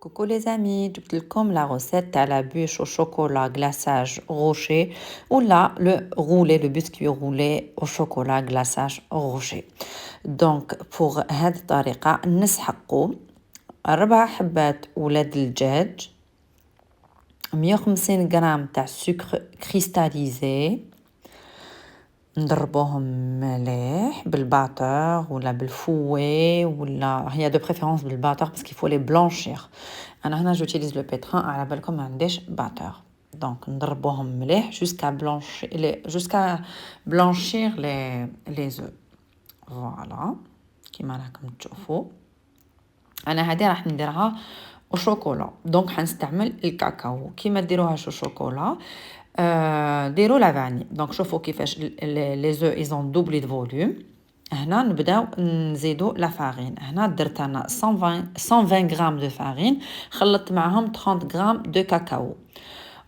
Coucou les amis, je vous la recette à la bûche au chocolat glaçage rocher ou là le biscuit roulé au chocolat glaçage rocher. Donc pour cette طريقة نسحقوا 4 حبات ولاد الدجاج 150 غرام تاع sucre cristallisé نضربوهم مليح بالباتور ولا بالفوي ولا هي دو بريفيرونس بالباتور parce qu'il faut les blanchir. انا هنا j'utilise le pétrin على بالكم ما عنديش باتور. Donc نضربوهم مليح jusqu'à blanchir les œufs. Voilà. كيما راكم تشوفوا. انا هذه راح نديرها au chocolat. Donc حنستعمل الكاكاو. كيما ديروها au chocolat. ديروا la vanille. Donc شوفوا كيفاش les œufs ils ont doublé de volume. هنا نبداو نزيدوا la farine. هنا درت انا 120 غرام de farine خلطت معهم 30 غرام de cacao.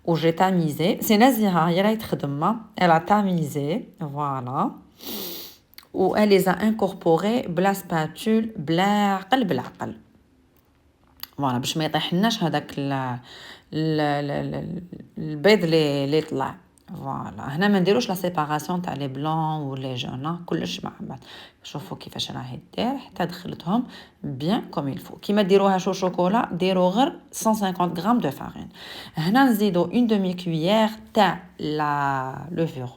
و j'ai tamisé. C'est نزيها هي راهي تخدم. Elle a tamisé. Voilà. و elle les a incorporés بلا spatule بلا بالعقل. فوالا باش ما يطيحناش هذاك البيض اللي طلع. فوالا هنا ما نديروش لا سيباراسيون تاع لي بلون و لي جون كلش مع بعض. شوفوا كيفاش راهي دير حتى دخلتهم بيان كوم يلفو. كيما ديروها شو شوكولا ديروا غير 150 غرام دو فارين. هنا نزيدو اون دومي كويير تاع لا لوفور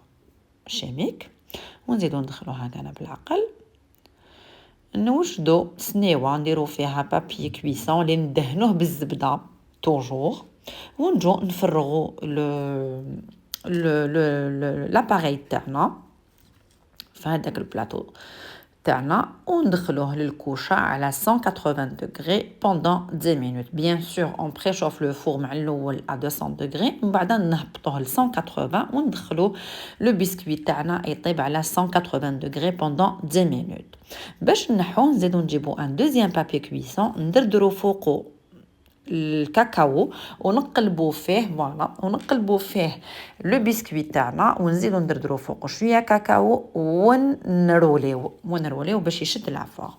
شيميك ونزيدو ندخلوها كاع بالعقل. نوجدو سنيوه نديرو فيها بابي كويسون اللي ندهنوه بالزبده توجور ونجو نفرغو لاباري تاعنا في هذاك البلاطو تاعنا وندخلوه للكوشه على 180 degrés pendant 10 minutes. Bien sûr, on préchauffe le four مع الاول à 200 degrés ومن بعد نهبطوه ل 180 وندخلو لو بسكوي تاعنا يطيب على 180 degrés pendant 10 minutes. باش نحوه نزيدو نجيبو ان دوزيام بابي كويسون ندردرو فوقو الكاكاو ونقلبو فيه فوالا ونقلبو فيه لو بسكوي تاعنا ونزيدو ندردرو فوقو شويه كاكاو ونروليو باش يشد العفوه.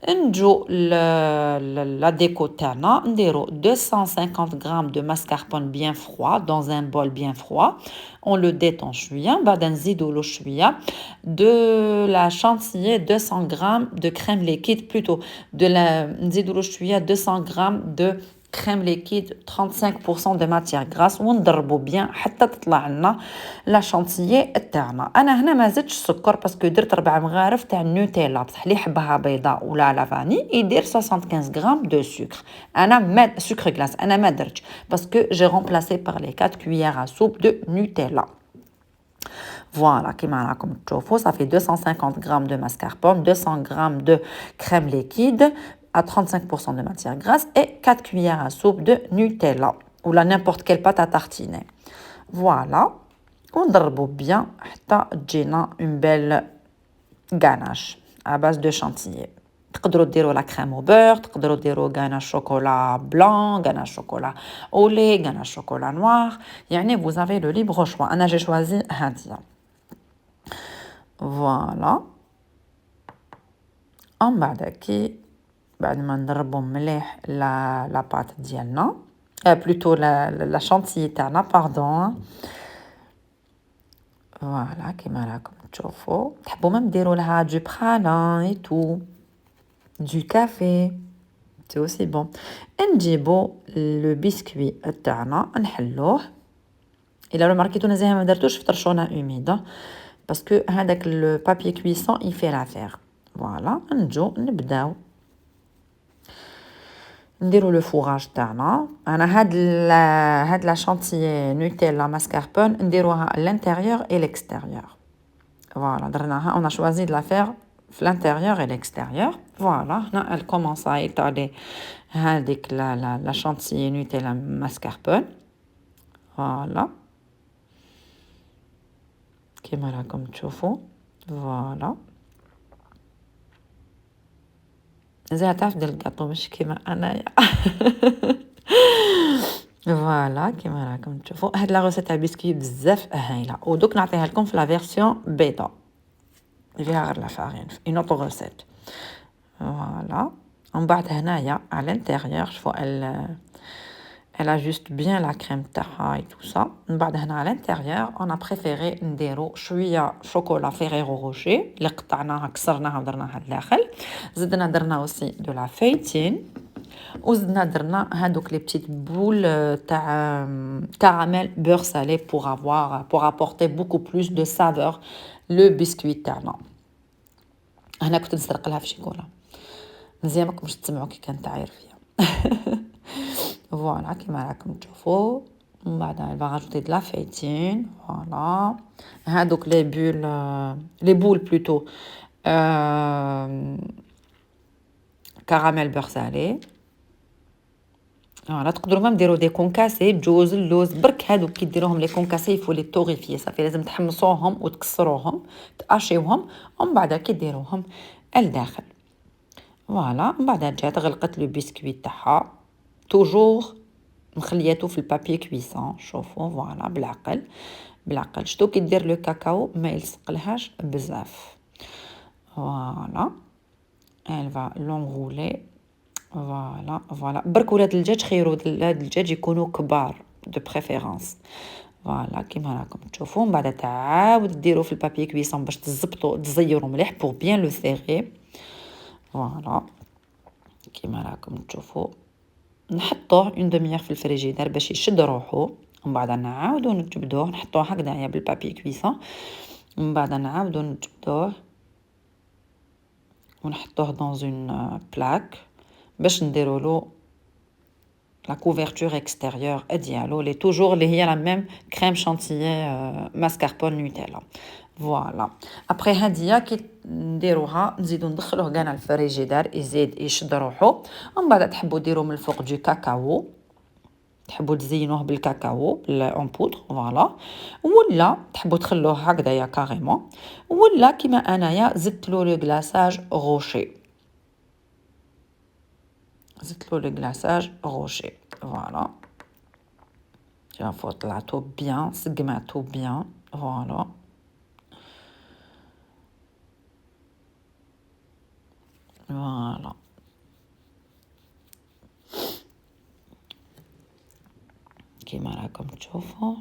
نجو لا ديكو تاعنا نديرو 250 غرام دو mascarpone bien froid dans un bol bien froid. On le détend شويه بعد نزيدو له شويه de la chantilly 200 غرام de crème liquide plutôt نزيدو له شويه 200 غرام de crème liquide 35% de matière grasse ونضربو بيان حتى تطلع لنا لا شانتيي تاعنا. انا هنا ما زدتش السكر باسكو درت 4 مغارف تاع النوتيلا بصح اللي يحبها بيضاء ولا لا فاني يدير 75 غرام دو سكر. انا ما سكر غلاس انا ما درتش باسكو جي ريمبلاسي بار لي 4 cuillères à soupe de نوتيلا. Voilà, كيما راكم تشوفوا ça fait 250 grammes de mascarpone, 200 grammes de crème liquide à 35% de matière grasse et 4 cuillères à soupe de Nutella ou la n'importe quelle pâte à tartiner. Voilà, on ضربوا bien حتى تجينا une belle ganache à base de chantilly. تقدروا ديروا la crème au beurre, تقدروا ديروا ganache chocolat blanc, ganache chocolat au lait, ganache chocolat noir. يعني vous avez le libre choix. أنا j'ai choisi هذه. Voilà. ومن بعد ما نضربو مليح لا بات ديالنا بلوتو لا شانتيي تاعنا باردون. فوالا كيما راكم تشوفوا تحبوا ما نديروا لها دو برالان اي تو دو كافي سي اوسي بون. نجيبو لو بسكوي تاعنا نحلوه الا رماركيتو نزيها ما درتوش في طرشونه اوميده باسكو هذاك لو بابي كويسون il fait l'affaire. فوالا نجو نبداو نديرو لو فوراج تاعنا. انا هاد لا شانتيي نوتيلا ماسكاربون نديروها l'intérieur et l'extérieur. فوالا درناها on a choisi de la faire في l'intérieur et l'extérieur. فوالا هنا elle commence à étaler هذيك لا شانتيي نوتيلا ماسكاربون. فوالا كيما راكم تشوفوا. فوالا زي تعرف ديال الكاطو مش كيما انايا. فوالا كيما راكم تشوفوا هاد لا روسيت تاع بسكوي بزاف هايله ودوك نعطيها لكم في لا فيرسيون بيضاء فيها غير لا فارين اون اوتر روسيت. فوالا ومن بعد هنايا à l'intérieur شوفوا elle ajuste bien la crème تاعها et tout ça. من بعد هنا à l'intérieur on a préféré نديرو شويه شوكولا فيريرو روشي اللي قطعناها كسرناها ودرناها لداخل. زدنا درنا aussi de la feuilletine وزدنا درنا هادوك لي بتيت بول تاع caramel beurre salé pour apporter beaucoup plus de saveur le biscuit تاعنا. هنا كنت نسرق لها في شيكولا مزيان ماكمش تسمعوا كي كانت تعاير فيا. فوالا كيما راكم تشوفوا. من بعد elle va rajouter de la fétine. Voilà. هادوك les boules plutôt caramel beurre salé. فوالا تقدروا ما ديروا دي كونكاسي بجوز اللوز برك هادوك كي ديروهم لي كونكاسي يفو لي طوريفي صافي لازم تحمصوهم وتكسروهم تاشيوهم ومن بعد كي ديروهم الداخل. فوالا من بعد جات غلقت لو بسكوي تاعها توجور مخلياتو في البابي كويسون. شوفوا فوالا بالعقل شتو كي دير لو كاكاو ما يلصقلهاش بزاف. فوالا elle va l'enrouler. فوالا برك ولاد الدجاج خيروا ولاد الدجاج يكونوا كبار دو بريفيرونس. فوالا كيما راكم تشوفوا. من بعد تعاود ديروا في البابي كويسون باش تزبطوا تزيروا مليح بور بيان لو سيغي. فوالا كيما راكم تشوفوا. نحطوه اون دميير في الفريجيدير باش يشد روحو. ومن بعد نعاودو نجبدوه نحطوه هكذايا بالبابي كويسون. ومن بعد نعاودو نجبدوه ونحطوه دون اون بلاك باش نديرو له لا كوفرتور اكستيريور ديالو لي توجور اللي هي لا ميم كريم شانتيي ماسكاربون نوتيلا. فوالا ابري هاديا كي نديروها نزيدو ندخلوه كاع الفريجيدير يزيد يشد روحو. ومن بعد تحبوا ديروا من الفوق دو كاكاو تحبوا تزينوه بالكاكاو اون بودر. فوالا ولا تحبوا تخلوه هكذايا كاريمون ولا كيما انايا زدت له لو غلاساج روشي le glaçage rocher. Voilà. Il faut طلعتو bien, سقمعتو bien. Voilà. Voilà. كيما راكم تشوفوا.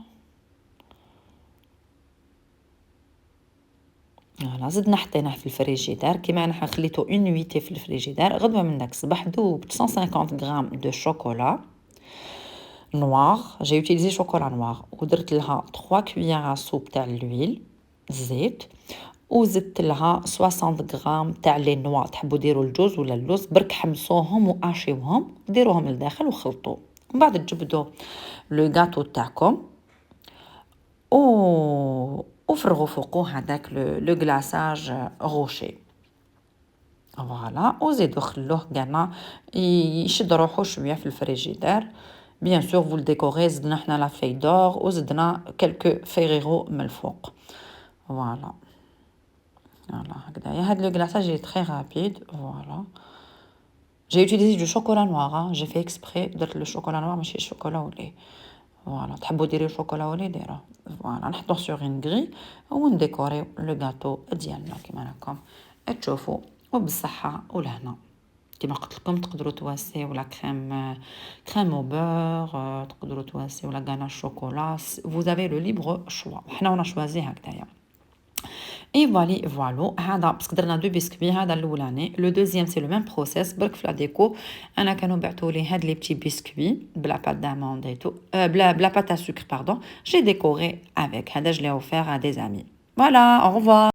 فوالا زدنا حطيناه في الفريجيدير كيما انا خليته اون نويتي في الفريجيدير. غدوه من داك الصباح ذوبت 150 غرام دو شوكولا نوار. جي اوتيليزي شوكولا نوار ودرت لها 3 كويير سوب تاع لويل زيت وزدت لها 60 غرام تاع لي نوا. تحبوا ديروا الجوز ولا اللوز برك حمصوهم واشيوهم ديروهم لداخل وخلطوا. من بعد تجبدوا لو غاتو تاعكم وفرغوا فوقو هذاك لو غلاساج روشي. فوالا وزيدوا خلوه كاع يشد روحو شويه في الفريجيدير. بيان سور فو الديكوري زدنا حنا لا في دور وزدنا كلكو فيغيرو من الفوق. فوالا هكذايا هاد لو غلاساج est très rapide. Voilà. J'ai utilisé du chocolat noir. J'ai fait exprès درت لو شوكولا نوار ماشي الشوكولا ولي. فوالا تحبوا ديروا شوكولا ولي ديروه. فوالا نحطوه سور اون غري ونديكوريو لو غاتو ديالنا كيما راكم تشوفوا. وبالصحه والهنا. كما قلت لكم تقدروا تواسيو لا كريم او بور تقدروا تواسيو لا غانا شوكولا. vous avez le libre choix. حنا ونا شوازي هكذايا. اي فوالو هذا باسكو درنا دو بسكوي. هذا الاولاني لو دوزيام سي لو ميم بروسيس برك في لا ديكو. انا كانوا بعثوا لي هاد لي بتي بسكوي بلا بات داموند اي تو بلا بات ا سكر باردون. جي ديكوري افيك هذا. je l'ai offert à des amis. Voilà, au revoir.